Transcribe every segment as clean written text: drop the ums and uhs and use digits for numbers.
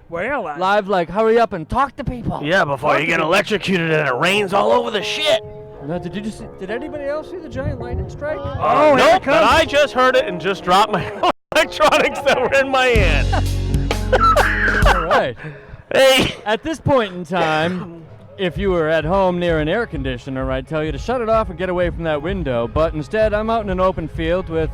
We're live. Live, like, hurry up and talk to people. Yeah, before you get electrocuted and it rains all over the shit. No, did anybody else see the giant lightning strike? Oh, nope, but I just heard it and just dropped my electronics that were in my hand. All right. Hey. At this point in time, if you were at home near an air conditioner, I'd tell you to shut it off and get away from that window. But instead, I'm out in an open field with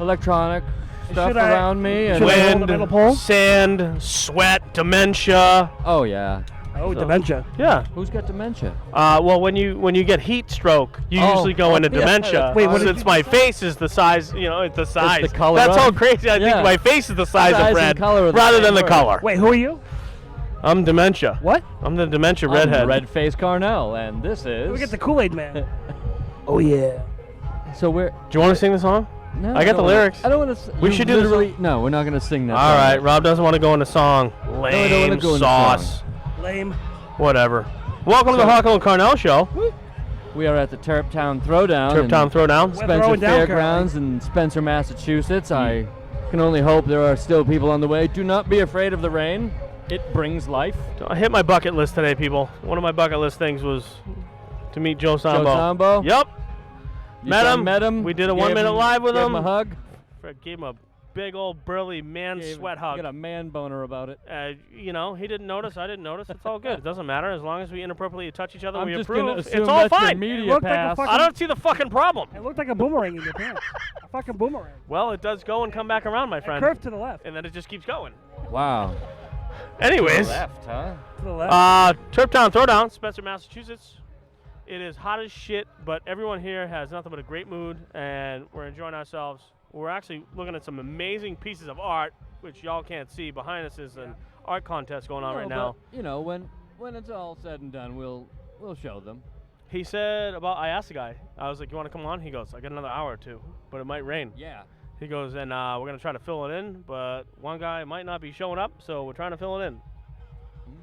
electronic stuff around me. And wind, sand, sweat, dementia. Oh, yeah. Oh, dementia. Yeah. Who's got dementia? Well, when you get heat stroke, you usually go into dementia. Wait, what since my face is the size, it's the size. It's the color. That's all crazy. I think my face is the size of red, rather than the color. Wait, who are you? I'm dementia. What? I'm the dementia redhead. Red-faced Carnell, and this is. We get the Kool-Aid Man. Oh yeah. So we're. Do you want to sing the song? No, I got the lyrics. I don't want to. We should do the song. No, we're not going to sing that. All right, Rob doesn't want to go into song. Lame sauce. Lame. Whatever. Welcome to the Hawco and Carnell show. We are at the Terptown Throwdown. Terptown Throwdown. Spencer Fairgrounds in Spencer, Massachusetts. I can only hope there are still people on the way. Do not be afraid of the rain. It brings life. I hit my bucket list today, people. One of my bucket list things was to meet Joe Sambo. Joe Sambo? Yep. Met him. We did a 1 minute live with him. Gave him a hug. Gave him a big old burly man sweat hug. Got a man boner about it. He didn't notice. I didn't notice. It's all good. It doesn't matter as long as we inappropriately touch each other. I'm we just approve. Assume it's all that's fine. Your media pass. I don't see the fucking problem. It looked like a boomerang in your pants. A fucking boomerang. Well, it does go and come back around, my friend. Curve to the left. And then it just keeps going. Wow. Anyways. To the left, huh? To the left. Terptown Throwdown, Spencer, Massachusetts. It is hot as shit, but everyone here has nothing but a great mood, and we're enjoying ourselves. We're actually looking at some amazing pieces of art, which y'all can't see. Behind us is an art contest going on right now. But, when it's all said and done, we'll show them. He said I asked the guy, I was like, you want to come on? He goes, I got another hour or two, but it might rain. Yeah. He goes, and we're going to try to fill it in, but one guy might not be showing up, so we're trying to fill it in.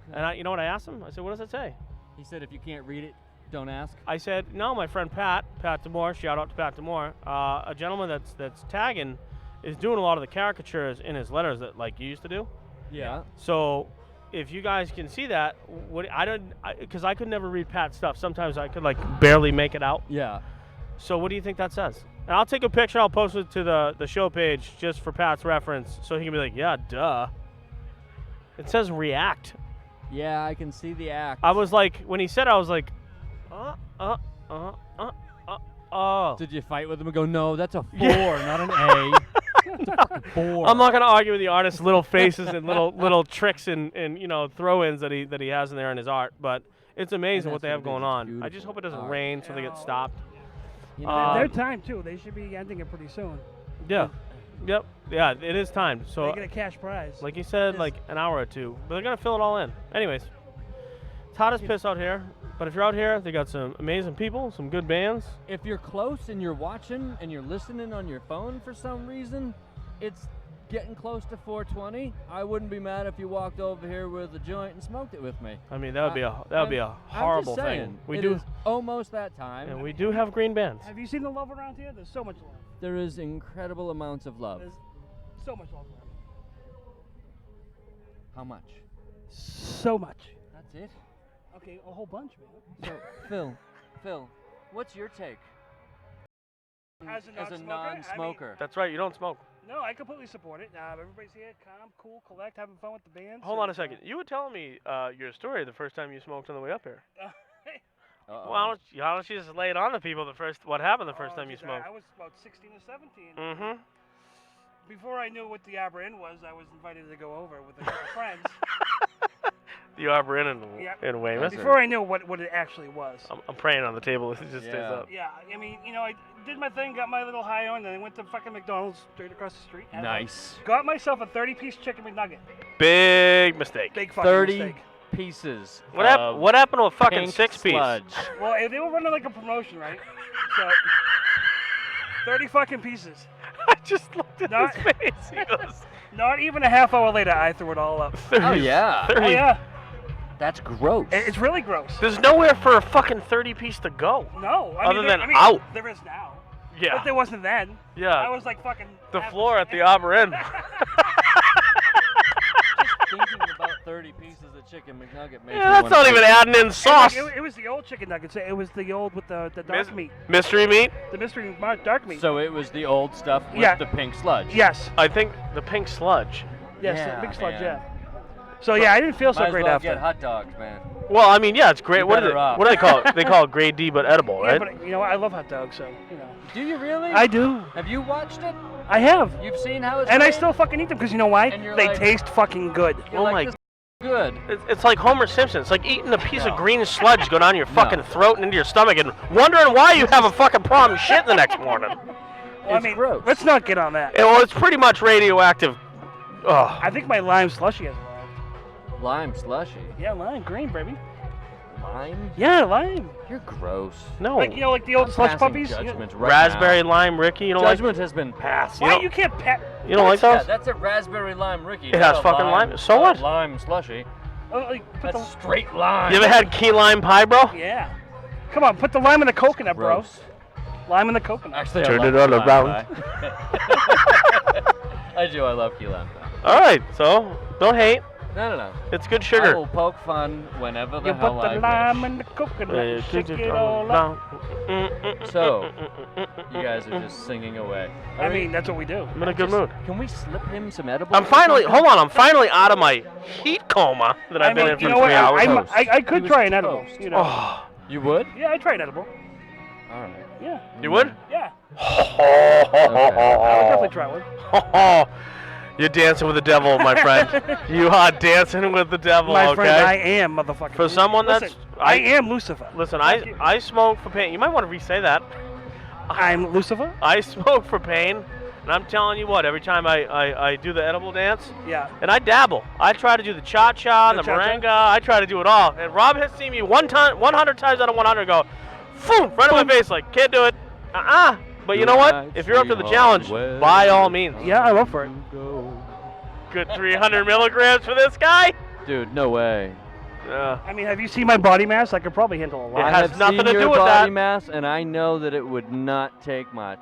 Okay. And you know what I asked him? I said, what does it say? He said, if you can't read it, don't ask. I said, no, my friend Pat DeMore, shout out to Pat DeMore, a gentleman that's tagging is doing a lot of the caricatures in his letters that like you used to do. Yeah. So if you guys can see that, because I could never read Pat's stuff. Sometimes I could like barely make it out. Yeah. So what do you think that says? And I'll take a picture, I'll post it to the show page just for Pat's reference, so he can be like, yeah, duh. It says react. Yeah, I can see the act. I was like, when he said, I was like, Did you fight with him and go, no, that's a 4, not an A. That's a fucking 4. I'm not gonna argue with the artist's little faces and little tricks and throw-ins that he has in there in his art, but it's amazing what they have going on. I just hope it doesn't rain so they get stopped. Their time too. They should be ending it pretty soon. Yeah. Yep. Yeah, it is time. So they get a cash prize. Like you said, like an hour or two, but they're gonna fill it all in. Anyways, it's hot as piss out here. But if you're out here, they got some amazing people, some good bands. If you're close and you're watching and you're listening on your phone for some reason, it's getting close to 4:20. I wouldn't be mad if you walked over here with a joint and smoked it with me. I mean, that would be a horrible thing. We do almost that time. And we do have green bands. Have you seen the love around here? There's so much love. There is incredible amounts of love. There's so much love around. How much? So much. That's it? Okay, a whole bunch, man. So, Phil, what's your take? As a non-smoker? That's right, you don't smoke. No, I completely support it. Everybody's here, calm, cool, collect, having fun with the band. Hold on a second. You were telling me your story the first time you smoked on the way up here. Why don't you just lay it on the people what happened the first time you smoked? I was about 16 or 17. Mm-hmm. Before I knew what the Arbor Inn was, I was invited to go over with a couple friends. The Arbor Inn in Weymouth? Before I knew what it actually was. I'm praying on the table. It just stays up. Yeah, I mean, I did my thing, got my little high on, and then I went to fucking McDonald's straight across the street. Nice. Got myself a 30-piece chicken McNugget. Big mistake. Big fucking 30 mistake. Pieces. What happened to a fucking 6-piece? Well, they were running like a promotion, right? So, 30 fucking pieces. I just looked at his face. He goes, not even a half hour later, I threw it all up. 30, oh, yeah. 30. Oh, yeah. That's gross. It's really gross. There's nowhere for a fucking 30-piece to go. No. Other than out. There is now. Yeah. But there wasn't then. Yeah. I was like fucking... The floor at the Arbor Inn. Just thinking about 30 pieces of chicken McNugget makes Yeah, that's not even adding in sauce. It was the old chicken nuggets. It was the old with the dark meat. Mystery meat? The mystery dark meat. So it was the old stuff with the pink sludge. Yes. I think the pink sludge. Yes, Yeah, the big sludge, man. yeah. So yeah, I didn't feel so Might as great well after. get hot dogs, man. Well, I mean, yeah, it's great. You're What do better off. they call it? They call it grade D, but edible, Yeah, right? but you know, I love hot dogs, so you know. Do you really? I do. Have you watched it? I have. You've seen how it's And I made? still fucking eat them because you know why? And you're They like- taste fucking good. You're Oh like, my this good. It's like Homer Simpson. It's like eating a piece of No. green sludge go down your fucking No. throat and into your stomach and wondering why you have a fucking problem shit the next morning. Well, I It's mean, gross. let's not get on that. Well, it's pretty much radioactive. Ugh. I think my lime slushy has arrived. Lime slushy. Yeah, lime green, baby. Lime? Yeah, lime. You're gross. No. Like you know, like the old I'm slush passing puppies. Judgment right Raspberry now. lime Ricky, you don't like? Judgment has been passed. Why know- you can't pat? You don't like Yeah, those? that's a raspberry lime Ricky. It not has a fucking lime. So what? Lime slushy. Put That's the, straight lime. You ever had key lime pie, bro? yeah. Come on, put the lime in the coconut, bro. Gross. Lime in the coconut. Actually, Turn I it love on key lime around. pie. I do. I love key lime pie. All right, so don't hate. No. It's good I sugar. will poke fun whenever the You hell put the I lime wish. in the coconut, and shake it all up. So, you guys are just singing away. I mean, that's what we do. I'm in a good mood. Can we slip him some edibles? I'm finally, hold on, I'm finally out of my heat coma that I've been in you for know what? 3 hours. I He could was try an edible. toast. You know. Oh, You would? Yeah, I tried edible. All right. Yeah. you would? Yeah. I I would definitely try one. You're dancing with the devil, my friend. You are dancing with the devil, My okay? friend, I am motherfucker. For someone that's- Listen, I am Lucifer. Listen, Fuck you. I smoke for pain. You might want to re-say that. I'm Lucifer. I smoke for pain, and I'm telling you what, every time I do the edible dance, Yeah. and I dabble. I try to do the cha-cha, the cha-cha? merengue. I try to do it all. And Rob has seen me 100 times out of 100 go, boom, right in my face, like, can't do it. But you know what? If you're up to the challenge, by all means. Yeah, I'm up for it. Good 300 milligrams for this guy? Dude, no way. I mean, have you seen my body mass? I could probably handle a lot. It I has have nothing seen to your do with body that. mass, and I know that it would not take much.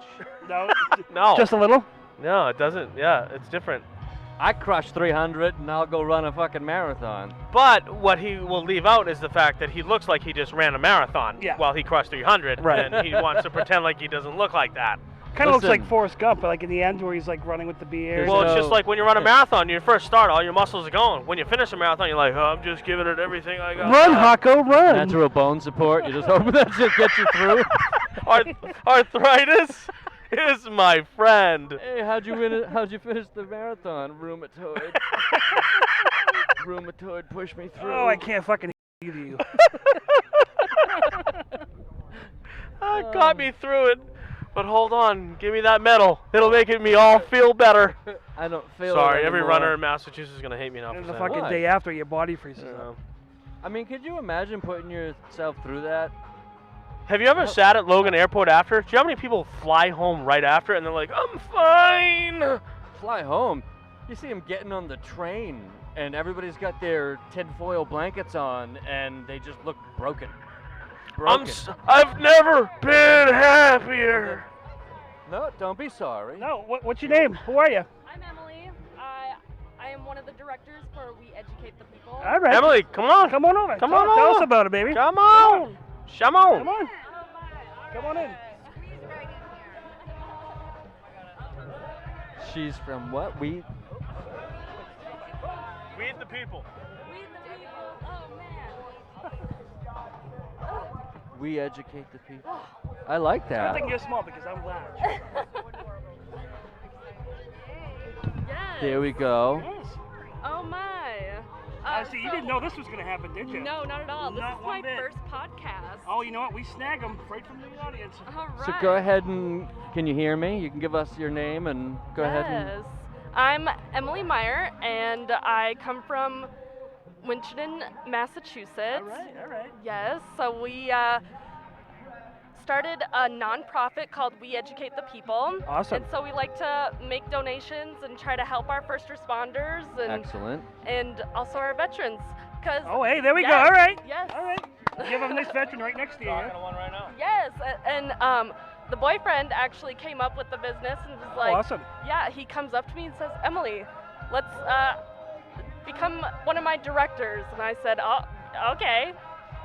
No. No. Just a little. No, it doesn't. Yeah, it's different. I crush 300, and I'll go run a fucking marathon. But what he will leave out is the fact that he looks like he just ran a marathon Yeah. while he crossed 300, Right. and he wants to pretend like he doesn't look like that. Kind of looks Listen. like Forrest Gump, but like in the end where he's like running with the beard. Well, it's no- just like when you run a marathon, you first start, all your muscles are going. When you finish a marathon, you're like, oh, I'm just giving it everything I got. Run, Hawco, run! Natural bone support. You're just hoping that shit gets you through. Arthritis is my friend. Hey, how'd you finish the marathon? Rheumatoid. Rheumatoid pushed me through. Oh, I can't fucking hear you. Got me through it. But hold on, give me that medal. It'll make me all feel better. I don't feel. Sorry, it every anymore. runner in Massachusetts is gonna hate me now And for the saying fucking Why? day after, your body freezes that. up. I mean, could you imagine putting yourself through that? Have you ever sat at Logan Airport after? Do you know how many people fly home right after and they're like, I'm fine? Fly home. You see them getting on the train, and everybody's got their tinfoil blankets on, and they just look broken. I've never been happier. No, don't be sorry. No, what's your name? Who are you? I'm Emily. I am one of the directors for We Educate the People. All right. Emily, come on. Come on over. Come on Tell us over. about it, baby. Come on. Come on. Come on. Come on in. She's from what? Weed the people. We the People. Oh, man. We educate the people. I like I that. think you're small because I'm large. Yes. There we go. Yes. Oh, my. See, you didn't know this was going to happen, did you? No, not at all. This Not is one my bit. first podcast. Oh, you know what? We snag them right from the audience. All right. So go ahead and can you hear me? You can give us your name and go ahead and. Yes. I'm Emily Meyer, and I come from Winchendon, Massachusetts. All right, all right. Yes, so we started a nonprofit called We Educate the People. Awesome. And so we like to make donations and try to help our first responders Excellent. and also our veterans. Cause Oh, hey, there we go. Yes, All right. yes. All right. You have a nice veteran right next to you. Talking to one right now. Yes, and the boyfriend actually came up with the business and was like, awesome. yeah, he comes up to me and says, Emily, let's become one of my directors. And I said, oh, okay,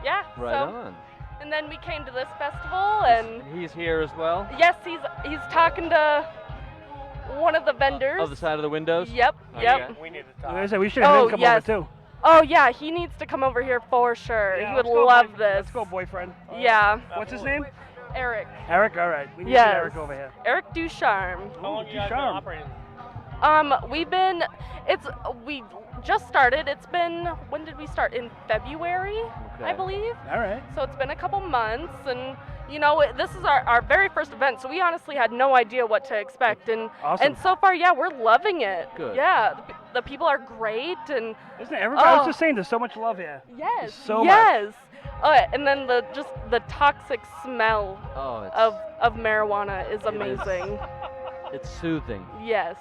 yeah. Right so, on. And then we came to this festival, and He's here as well? yes, he's talking to one of the vendors. Other side of the windows? Yep, yep. We need to Like talk. I said, we should have Oh, him come yes. over too. Oh yeah, he needs to come over here for sure. Yeah, He would let's go, love boyfriend. this. Let's go, boyfriend. Yeah, What's his name? Eric. Eric. All right. We need Yes. Eric over here. Eric Ducharme. How long you guys been Charm. operating? We just started. It's been, when did we start? In February, I Okay. believe. All right. So it's been a couple months, and you know, this is our very first event, so we honestly had no idea what to expect, and Awesome. so far, yeah, we're loving it. Good. Yeah, the people are great, and Isn't it? Everybody, I was Oh. just saying, there's so much love here. yes, so much. yes. And then the toxic smell Oh, it's, of marijuana is It is. amazing. it's soothing. Yes.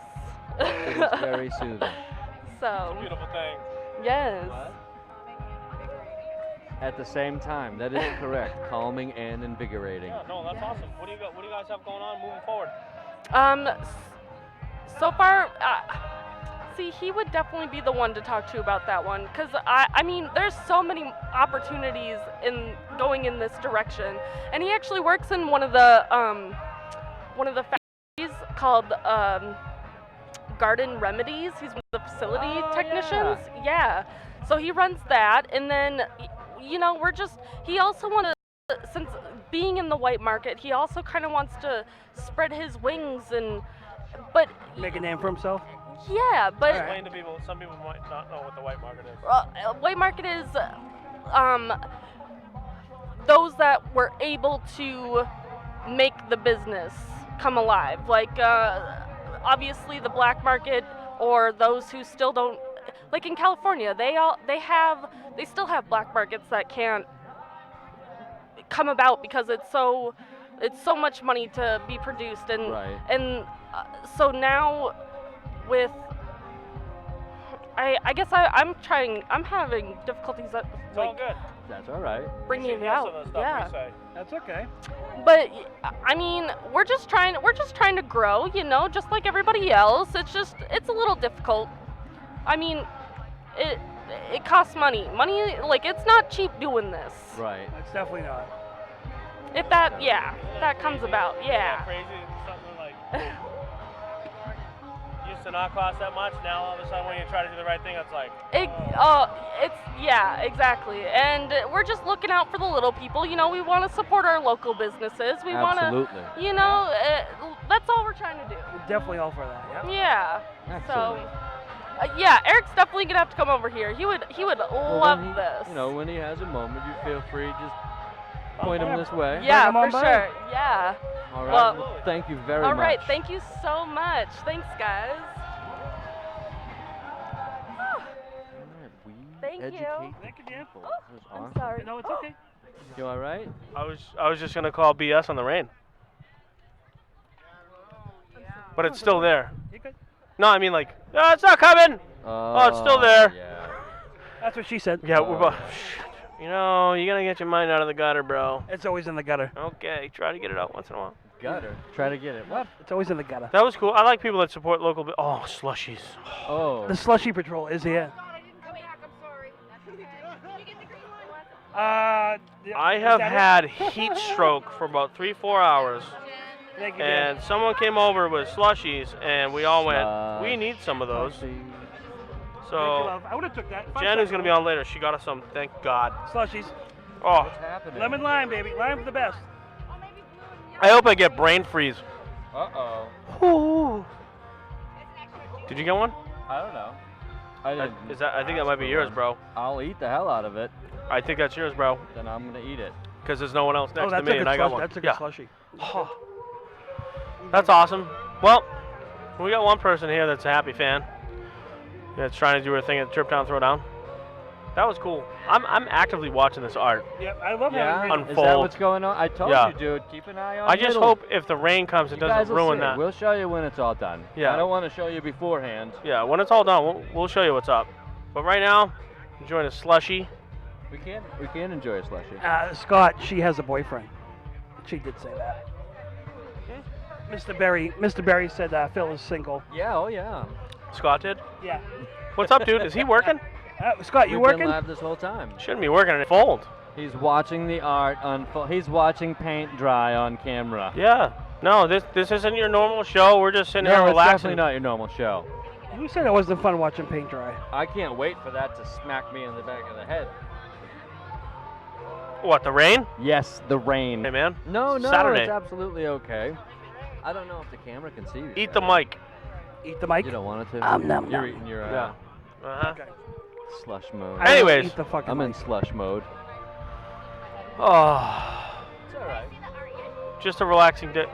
It is very soothing. So, Beautiful thing. yes. At the same time, that is correct. Calming and invigorating. Yeah, no, that's awesome. What do you guys have going on moving forward? So far, see, he would definitely be the one to talk to about that one, because I mean, there's so many opportunities in going in this direction, and he actually works in one of the factories called Garden Remedies. He's one of the facility technicians. Yeah. So he runs that, and then, you know, he also wanted, since being in the white market, he also kind of wants to spread his wings but Make a name for himself. yeah, but Explain to people. Some people might not know what the white market is. white market is those that were able to make the business come alive. Like obviously the black market, or those who still don't. Like in California, they still have black markets that can't come about because it's so much money to be produced, and Right. so now with I guess I'm having difficulties at, It's all like good. That's all right. bringing it Yes out. to the stuff Yeah. we say. That's okay. But I mean, we're just trying to grow, you know, just like everybody else. It's a little difficult. I mean, it costs money. Money, like, it's not cheap doing this. Right. That's definitely not. If that comes about, yeah. Crazy. Something like used to not cost that much. Now all of a sudden, when you try to do the right thing, it's like. Yeah, exactly. And we're just looking out for the little people. You know, we want to support our local businesses. We want to, Absolutely. you know, that's all we're trying to do. We're definitely all for that. Yeah. Yeah. Excellent. So, yeah, Eric's definitely gonna have to come over here. He would Well, love when he- this. You know, when he has a moment, you feel free, just point him this way. Yeah, Bring 'em on for by. sure. Yeah. All right. Well- Well, thank you very All much. right. Thank you so much. Thanks, guys. All right, we Thank you. educate Thank you, Dan. people. That was I'm awesome. sorry. No, it's okay. You all right? I was just gonna call BS on the rain, but it's still there. You good? No, I mean like, oh, it's not coming. Oh, it's still there. Yeah. That's what she said. Yeah, we're Oh. about. You know, you gotta get your mind out of the gutter, bro. It's always in the gutter. Okay, try to get it out once in a while. Gutter. Try to get it. What? It's always in the gutter. That was cool. I like people that support local. Oh, slushies. Oh. The slushy patrol is here. I Is have that it? had heat stroke for about 3-4 hours, Thank you, Dan. and someone came over with slushies, and we all went, we Slush. need some of those. Slushy. Thank you, So love. I would have took that. Jen, who's gonna be on later, she got us some. Thank God. Slushies. Oh, What's happening? Lemon lime, baby. Lime's the best. I hope I get brain freeze. Uh-oh. Did you get one? I don't know. I didn't. I think that might be yours, bro. I'll eat the hell out of it. I think that's yours, bro. Then I'm gonna eat it. Because there's no one else Oh, next that's to me, a good and I got slushy. one. That's a good Yeah. slushy. Oh. That's awesome. Well, we got one person here that's a happy fan. That's trying to do her thing at Terptown Throwdown. That was cool. I'm actively watching this art. Yeah, I love Yeah. having Unfold. Is that what's going on? I told Yeah. you, dude. Keep an eye on. I just middle. hope if the rain comes, it You guys doesn't will ruin see. that. We'll show you when it's all done. Yeah. I don't want to show you beforehand. Yeah, when it's all done, we'll show you what's up. But right now, enjoying a slushy. We can enjoy a slushy. Scott, she has a boyfriend. She did say that. Mr. Berry said Phil is single. Yeah. Oh yeah. Scott did? Yeah. What's up, dude? Is he working? Scott, you We've been working? live this whole time. Shouldn't be working. It fold. He's watching the art unfold. He's watching paint dry on camera. Yeah. No, this isn't your normal show. We're just sitting here No, it's relaxing. definitely not your normal show. Who said it wasn't fun watching paint dry? I can't wait for that to smack me in the back of the head. What, the rain? Yes, the rain. Hey, man. No, Saturday. it's absolutely okay. I don't know if the camera can see you. Eat the mic. Eat the mic. You don't want it to. Nom, You're nom. eating your Yeah. Uh-huh. Okay. slush mode. I don't Anyways. eat the fucking I'm in mic. slush mode. Oh. It's all right. Just a relaxing day.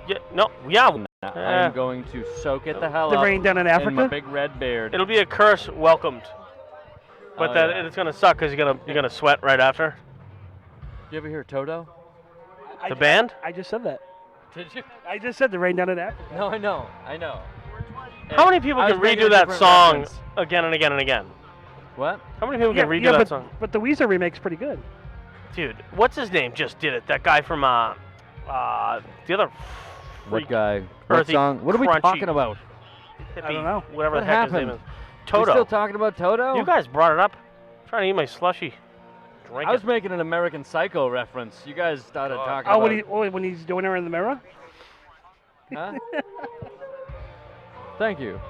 Yeah. No. Yeah. I'm going to soak it the hell The up rain down in in my Africa? big red beard. It'll be a curse welcomed. But Oh, that yeah. it's gonna suck because you're gonna sweat right after. You ever hear Toto? The band? I just said that. Did you? I just said the rain down in Africa. No, I know. How many people I can was making redo a that different song reference. again and again and again? What? How many people can redo that song? But the Weezer remake's pretty good. Dude, what's his name just did it? That guy from the other What freak guy? What earthy, song? What are we crunchy talking about? hippie, I don't know. whatever What the heck his name happened? is. We Toto. still talking about Toto? You guys brought it up. I'm trying to eat my slushy. Drink I was it. making an American Psycho reference. You guys started God. talking Oh, about. when he's doing her in the mirror? Huh? Thank you.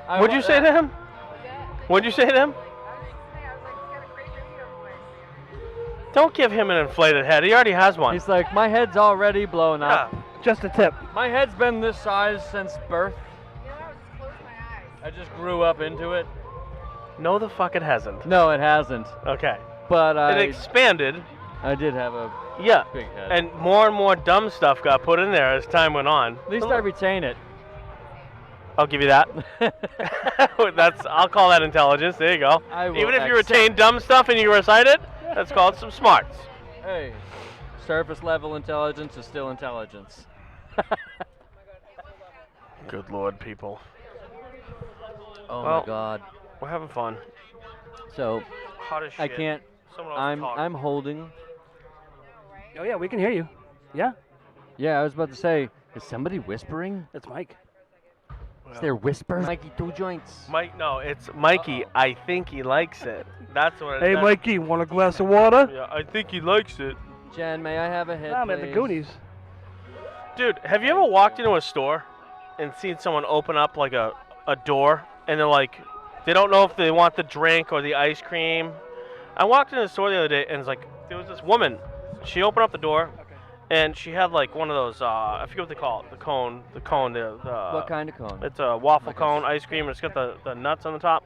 What'd you say to him? What'd you say to him? Don't give him an inflated head. He already has one. He's like, my head's already blown Yeah. up. Just a tip. My head's been this size since birth. I just grew up into it. No, the fuck it hasn't. No, it hasn't. Okay. But It expanded. I did have a Yeah. big head. And more dumb stuff got put in there as time went on. At least I retain it. I'll give you that. I'll call that intelligence. There you go. I will Even if you accept. retain dumb stuff and you recite it, that's called some smarts. Hey, surface level intelligence is still intelligence. Good Lord, people. Oh Well, my God. We're having fun. So Hot as shit. I can't. Someone else talk. I'm holding. Oh, yeah, we can hear you. Yeah, Yeah, I was about to say, is somebody whispering? that's Mike. Is there whisper? Mikey, 2 joints. Mike, no, it's Mikey. I think he likes it. That's what. Hey, Mikey, want a glass of water? Yeah, I think he likes it. Jen, may I have a hit, I'm at the please? Goonies. Dude, have you ever walked into a store and seen someone open up like a door and they're like, they don't know if they want the drink or the ice cream? I walked into the store the other day and it's like, there was this woman. She opened up the door and she had like one of those, I forget what they call it, the cone, What kind of cone? It's a waffle Like a- cone ice cream and it's got the nuts on the top.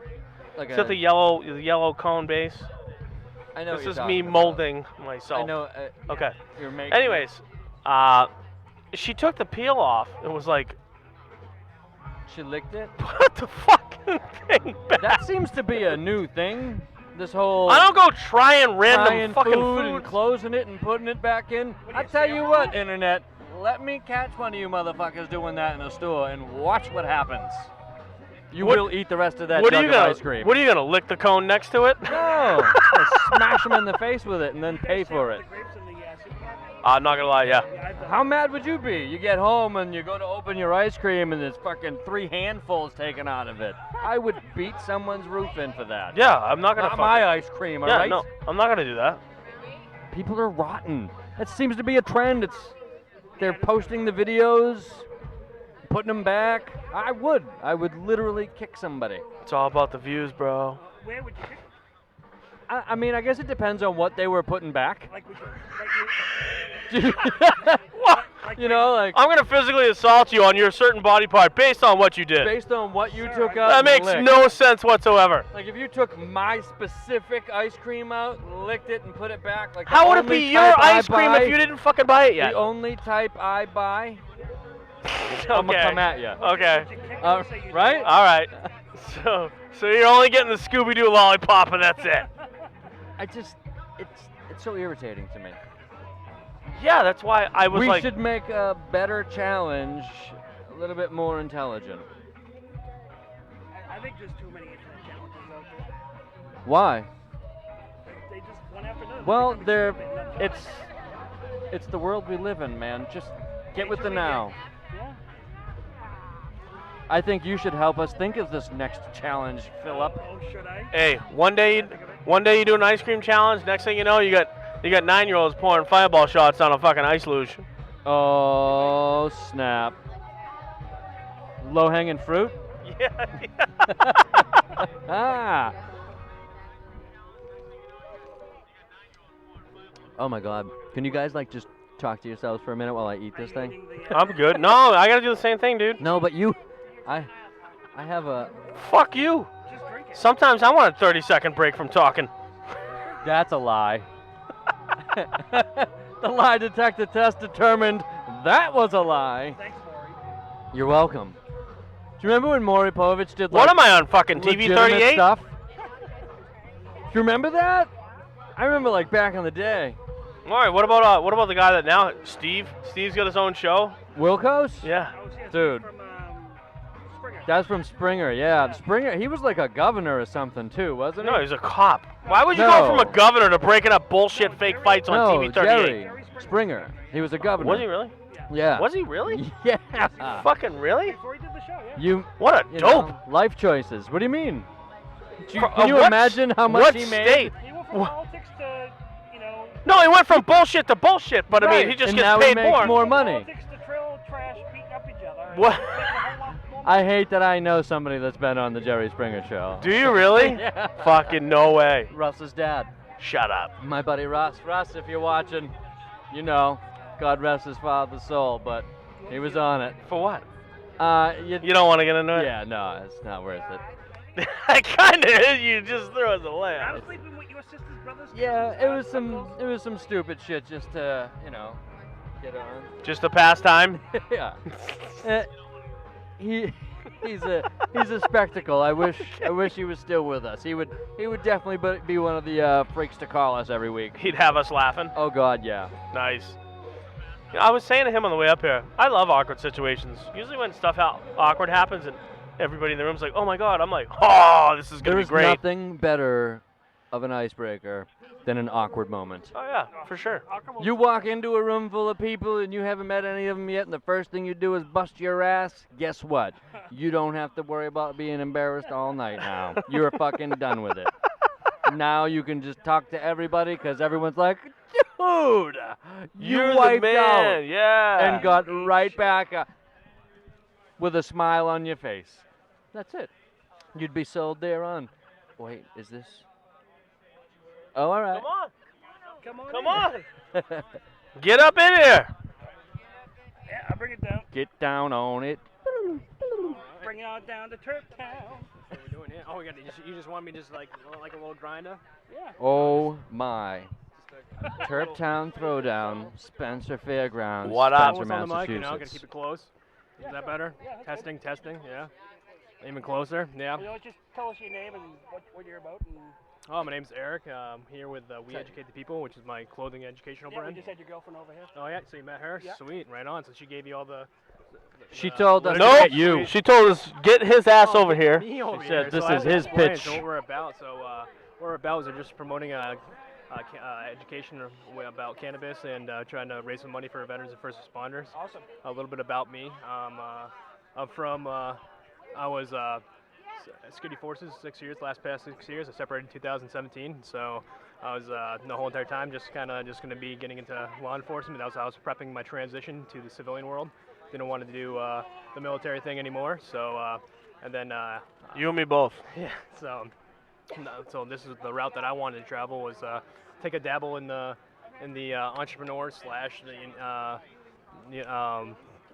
Like It's got the yellow cone base. I know what This you're is talking me about. molding myself. I know. Okay. You're making. Anyways, she took the peel off and was like, She licked it. put the fucking thing back. That seems to be a new thing. This whole I don't go trying random frying fucking food and foods. closing it and putting it back in. I tell you what, internet, let me catch one of you motherfuckers doing that in a store and watch what happens. You What- will eat the rest of that What are jug you of gonna? ice cream. What are you gonna lick the cone next to it? No, I'll smash them in the face with it and then pay for it. I'm not gonna lie, yeah. How mad would you be? You get home and you go to open your ice cream and there's fucking 3 handfuls taken out of it. I would beat someone's roof in for that. Yeah, I'm not gonna. Not fuck my it. ice cream, Yeah, alright? no, I'm not gonna do that. People are rotten. That seems to be a trend. They're posting the videos, putting them back. I would literally kick somebody. It's all about the views, bro. Where would you pick? I mean, I guess it depends on what they were putting back. Like, would What? You know, like I'm gonna physically assault you on your certain body part based on what you did. based on what you Sir, took I- out. That and makes licked. no sense whatsoever. Like if you took my specific ice cream out, licked it, and put it back, like the How would it only be your type I ice cream buy- if you didn't fucking buy it yet? The only type I buy, Okay. I'm gonna come at you. Okay. Right? All right. So you're only getting the Scooby-Doo lollipop and that's it. It's so irritating to me. Yeah, that's why I was We like, should make a better challenge, a little bit more intelligent. I think there's too many internet challenges out there. Why? They just one after another. Well, become they're stupid. it's the world we live in, man. Just get with the now. Yeah. I think you should help us think of this next challenge, Philip. Oh, should I? Hey, one day you do an ice cream challenge. Next thing you know, you got 9-year-olds pouring fireball shots on a fucking ice luge. Oh, snap. Low-hanging fruit? Yeah. Ah. Oh my God. Can you guys like just talk to yourselves for a minute while I eat this thing? I'm good. No, I gotta do the same thing, dude. No, but you, I have a. Fuck you. Just drink it. Sometimes I want a 30-second break from talking. That's a lie. The lie detector test determined that was a lie. Thanks, Maury. You're welcome. Do you remember when Maury Povich did What like am I on, fucking TV legitimate 38? stuff? Do you remember that? I remember like back in the day. All right, what about the guy that now Steve? Steve's got his own show. Wilkos? Yeah. Oh, yeah, Dude. From Springer. That's from Springer, yeah. Springer, he was like a governor or something too, wasn't he? No, he's a cop. Why would you No. go from a governor to breaking up bullshit fake fights on No, TV 38? Jerry Springer. He was a governor. Was he really? Yeah. Was he really? Yeah. Fucking really? Before he did the show, yeah. You. What a you dope. know, life choices. What do you mean? For- Can you what imagine how much what he made? state? He went from Wha- politics to, you know. No, he went from bullshit to bullshit, but I Right, mean, he just and gets now he paid makes more. more From money. Politics to trail trash, beating up each other. and What? making a whole lot more I hate that I know somebody that's been on the Jerry Springer show. Do you really? Yeah. Fucking no way. Russ's dad. Shut up. My buddy Russ. Russ, if you're watching, you know, God rest his father's soul, but he was on it. For what? You You don't want to get into it? yeah, no, it's not worth it. I kind of is. You just threw us a I was laugh. sleeping with your sister's brother's Yeah, cousins. it was some stupid shit just to, you know, get on. Just a pastime. Yeah. He's a spectacle. I wish he was still with us. He would definitely be one of the freaks to call us every week. He'd have us laughing. Oh God, yeah. Nice. You know, I was saying to him on the way up here, I love awkward situations. Usually when stuff awkward happens and everybody in the room's like, oh my God, I'm like, oh, this is going to be There's great. nothing better of an icebreaker than an awkward moment. Oh yeah, for sure. You walk into a room full of people and you haven't met any of them yet, and the first thing you do is bust your ass. Guess what? You don't have to worry about being embarrassed all night now. You're fucking done with it. Now you can just talk to everybody because everyone's like, dude, You're you the wiped man. out Yeah. and got right back with a smile on your face. That's it. You'd be sold there on. Wait, is this? Oh, all right. Come on. Come Come on. on. Get up in here. Yeah, I'll bring it down. Get down on it. Bring it on down to Terptown. What we're doing here? Oh, you just want me just like a little grinder? Yeah. Oh my. Terptown Throwdown, Spencer Fairgrounds, What up? Spencer, Close on the mic, you know, gotta Massachusetts. keep it close. Yeah, Is that better? Yeah, that's Testing, yeah. Even closer, yeah. You know, just tell us your name and what you're about. And Oh, my name's Eric. I'm here with We Educate the People, which is my clothing educational yeah, we brand. just had your girlfriend over here. Oh yeah, so you met her? Yeah. Sweet, right on. So she gave you all the. She told us to Nope. get you. She told us, get his ass over here. Me over said here. this So I is have to his explain pitch. So what we're about. So what we're about is just promoting education about cannabis and trying to raise some money for veterans and first responders. Awesome. A little bit about me. I'm from. I was security forces 6 years. Past 6 years. I separated in 2017. So I was the whole entire time just going to be getting into law enforcement. That was how I was prepping my transition to the civilian world. Didn't want to do the military thing anymore. So and then You and me both. yeah. So this is the route that I wanted to travel was take a dabble in the entrepreneur slash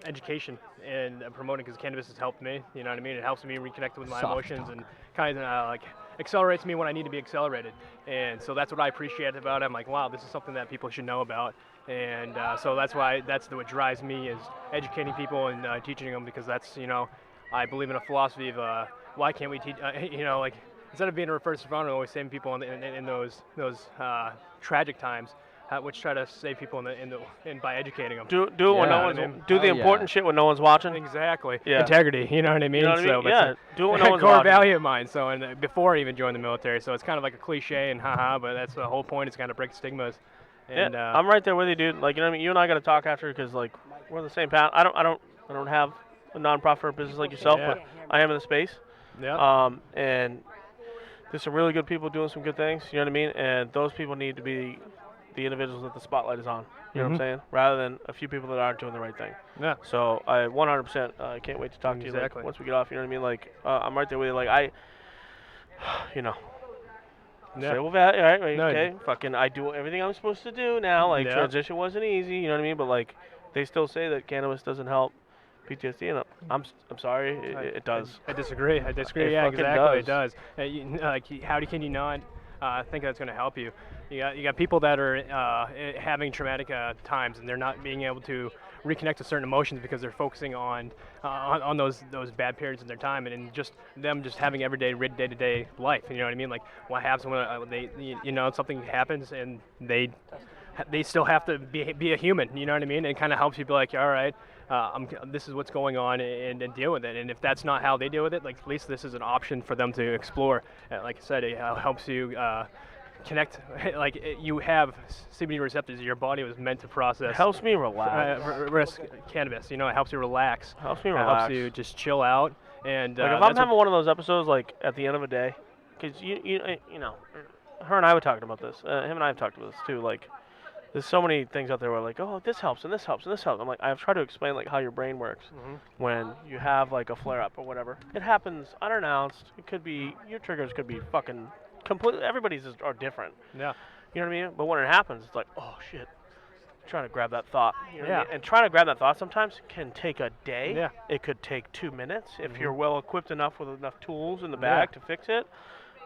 education and promoting, because cannabis has helped me. You know what I mean? It helps me reconnect with my Soft emotions talk. and kind of like accelerates me when I need to be accelerated. And so that's what I appreciate about it. I'm like, wow, this is something that people should know about. And so that's what drives me, is educating people and teaching them, because that's, you know, I believe in a philosophy of why can't we teach, you know, like instead of being a first responder, always saving people in those tragic times, which try to save people by educating them. Do it when no Yeah. one's I mean, do the oh, important yeah. shit when no one's watching. Exactly. Yeah. Integrity. You know what I mean? You know what I mean? So Yeah. it's Do it when a no one's core watching. value of mine. So and before I even joined the military, so it's kind of like a cliche and haha, but that's the whole point. Is kind of break stigmas. And Yeah, I'm right there with you, dude. Like, you know what I mean? You and I got to talk after, because like we're on the same path. I don't have a nonprofit business like yourself, Yeah. but I am in the space. Yeah. And there's some really good people doing some good things. You know what I mean? And those people need to be the individuals that the spotlight is on. You know what I'm saying? Rather than a few people that aren't doing the right thing. Yeah. So I 100% can't wait to talk to you. Exactly. Like, once we get off, you know what I mean? Like I'm right there with you. Like you know. Yeah. Say, well, right, No, okay, fucking, I do everything I'm supposed to do now. Like, Yeah. transition wasn't easy, you know what I mean? But like, they still say that cannabis doesn't help PTSD, and I'm sorry, it does. I disagree. It Yeah, fucking exactly. It does. does. How can you not think that's going to help you? You got people that are having traumatic times, and they're not being able to reconnect to certain emotions because they're focusing on those bad periods in their time, and just them just having everyday day-to-day life. You know what I mean? Like, what happens when something happens and they still have to be a human. You know what I mean? It kind of helps you be like, all right, this is what's going on, and deal with it. And if that's not how they deal with it, like, at least this is an option for them to explore. Like I said, it helps you connect. Like, you have CBD receptors. Your body was meant to process. It helps me relax. Cannabis. You know, it helps you relax. Helps me It relax. helps you just chill out. And Like, if I'm having one of those episodes, like, at the end of a day, because you know, her and I were talking about this. Him and I have talked about this too. Like, there's so many things out there where, like, oh, this helps and this helps and this helps. I'm like, I've tried to explain, like, how your brain works when you have, like, a flare up or whatever. It happens unannounced. It could be, your triggers could be fucking completely, everybody's are different. Yeah. You know what I mean? But when it happens, it's like, oh shit, trying to grab that thought. You know what I Yeah. mean? And trying to grab that thought sometimes can take a day. Yeah. It could take 2 minutes if you're well equipped enough with enough tools in the bag to fix it.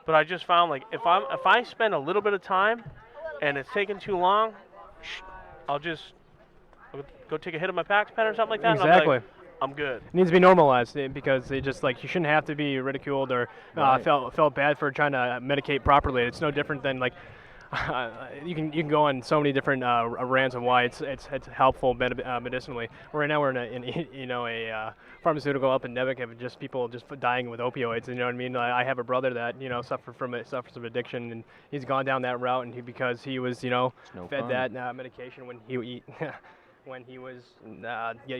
But I just found, like, if I spend a little bit of time and it's taking too long, I'll go take a hit of my Pax pen or something like that. And I'll be Exactly. like, I'm good. It needs to be normalized because they just, like, you shouldn't have to be ridiculed or felt bad for trying to medicate properly. It's no different than, like, you can go on so many different rants on why it's helpful medicinally. Right now we're in a pharmaceutical epidemic of just people just dying with opioids. You know what I mean? I have a brother that suffers from addiction, and he's gone down that route, and because he was fed that medication when he was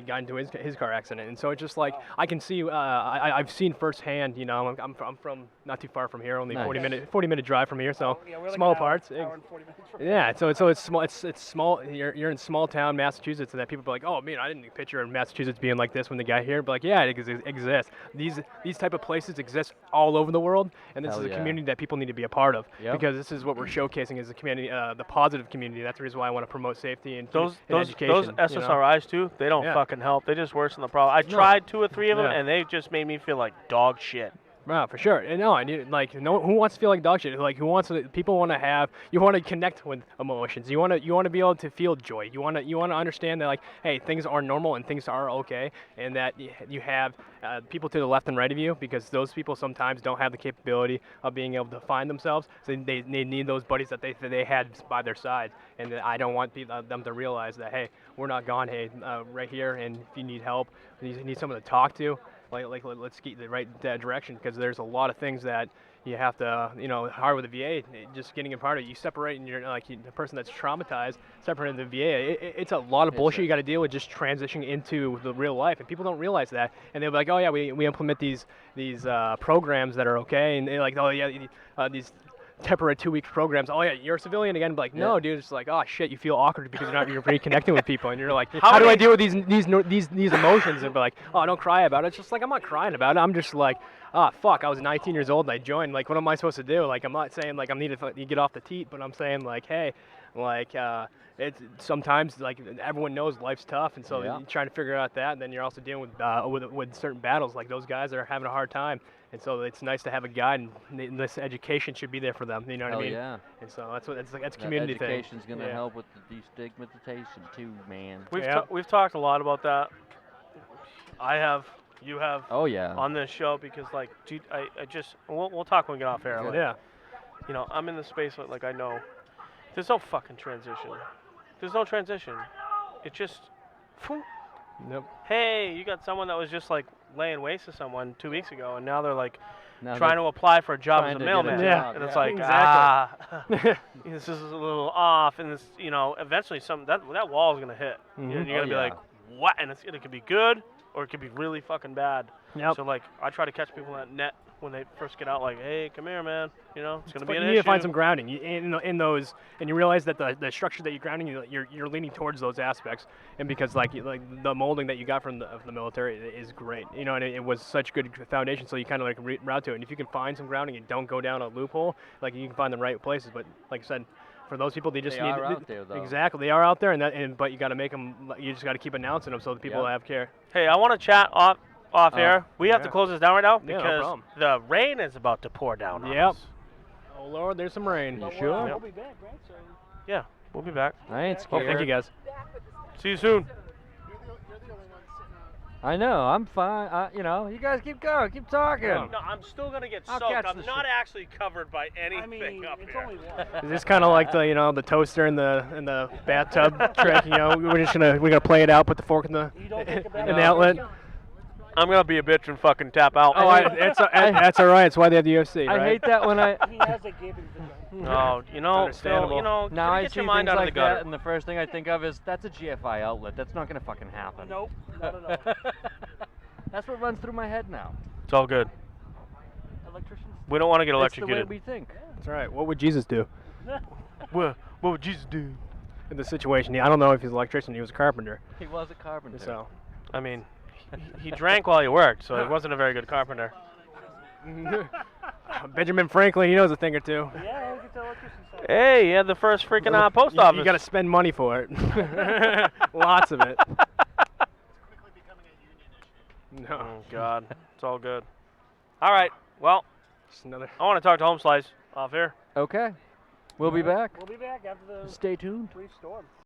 got into his car accident. And so it's just like, I can see, I've seen firsthand, I'm from not too far from here, only 40-minute drive from here, so we're small like parts. hour and 40 minutes from Yeah, so it's small. It's small. You're in small town Massachusetts, and that people be like, oh man, I didn't picture Massachusetts being like this when they got here. But like, yeah, it exists. These type of places exist all over the world, and this is a community that people need to be a part of, because this is what we're showcasing as a community, the positive community. That's the reason why I want to promote safety and education. Those SSRIs too, they don't fucking help. They just worsen the problem. I tried 2 or 3 of them, and they just made me feel like dog shit. Yeah, for sure. And no, I need, like, no. Who wants to feel like dog shit? Like, people want to have. You want to connect with emotions. You want to be able to feel joy. You want to understand that, like, hey, things are normal and things are okay, and that you have people to the left and right of you, because those people sometimes don't have the capability of being able to find themselves. So they need those buddies that they had by their side. And I don't want them to realize that, hey, we're not gone. Hey, right here, and if you need help, you need someone to talk to. Like let's get the right direction, because there's a lot of things that you have to, hard with the VA, just getting a part of it. You separate, and you're like, the person that's traumatized, separating the VA. It's a lot of bullshit you got to deal with just transitioning into the real life, and people don't realize that. And they'll be like, oh yeah, we implement these programs that are okay, and they're like, oh yeah, these temporary 2-week programs. Oh yeah, you're a civilian again. But like, no, dude, it's like, oh shit, you feel awkward because you're reconnecting with people, and you're like, how do I deal with these emotions? And be like, oh, don't cry about it. It's just like, I'm not crying about it. I'm just like, oh fuck, I was 19 years old and I joined. Like, what am I supposed to do? Like, I'm not saying like I need to get off the teat, but I'm saying like, hey, like, it's sometimes, like, everyone knows life's tough, and so you're trying to figure out that, and then you're also dealing with certain battles. Like, those guys are having a hard time, and so it's nice to have a guide, and this education should be there for them. You know what I mean? Yeah. And so that's a community thing. Education's gonna help with the destigmatization too, man. We've talked a lot about that. I have. You have. Oh yeah. On this show, because, like, dude, I just we'll talk when we get off air. Like, Yeah. I'm in the space where, like, I know there's no fucking transition. There's no transition. It just. Nope. Hey, you got someone that was just like laying waste to someone 2 weeks ago, and now they're like trying to apply for a job as a mailman. Yeah. And it's like, Exactly. this is a little off, and this, eventually that wall is gonna hit. You're gonna be like, what? And it could be good, or it could be really fucking bad. Yep. So like, I try to catch people at net when they first get out. Like, hey, come here, man. You know, it's gonna be But an you issue. need to find some grounding in those, and you realize that the structure that you're grounding, you're leaning towards those aspects, and because like the molding that you got from the military is great, you know, and it was such good foundation, so you kind of like route to it. And if you can find some grounding and don't go down a loophole, like you can find the right places. But like I said, for those people, they just They need are out there, though. Exactly, they are out there, but you got to make them. You just got to keep announcing them so the people Yep. have care. Hey, I want to chat off air. We have to yeah. close this down right now Yeah, no because problem. the rain is about to pour down on Yep. us. Oh Lord, there's some rain. You sure? Yep. We'll be back, right? So Yeah, we'll be back. I ain't Oh, scared. thank you guys. See you soon. I know. I'm fine. You know, you guys keep going. Keep talking. No, I'm still gonna get I'll soaked. catch I'm the not shit. actually covered by anything I mean, up it's here. only one. Is this kind of like the toaster in the bathtub trick? You know, we're gonna play it out, put the fork in the You don't think about in it. the outlet. I'm gonna be a bitch and fucking tap out. That's all right. That's why they have the UFC, I right? hate that when I. He has a given. No, you know, Phil, understandable. you know, Now gotta I get see your mind things out of like the gutter. that, and the first thing I think of is that's a GFI outlet. That's not gonna fucking happen. Nope, not at all. That's what runs through my head now. It's all good. Electricians. We don't want to get It's the way electrocuted. we think. That's all right. What would Jesus do What would Jesus do? in the situation? I don't know if he's an electrician. He was a carpenter. He was a carpenter. So I mean, he drank while he worked, so he wasn't a very good carpenter. Benjamin Franklin, he knows a thing or two. Yeah, we get the electrician side. Hey, he had the first freaking post office. You got to spend money for it. Lots of it. No, Oh God, it's all good. All right, well, just another. I want to talk to Home Slice off here. Okay. We'll be back. We'll be back after the Stay tuned. brief storm.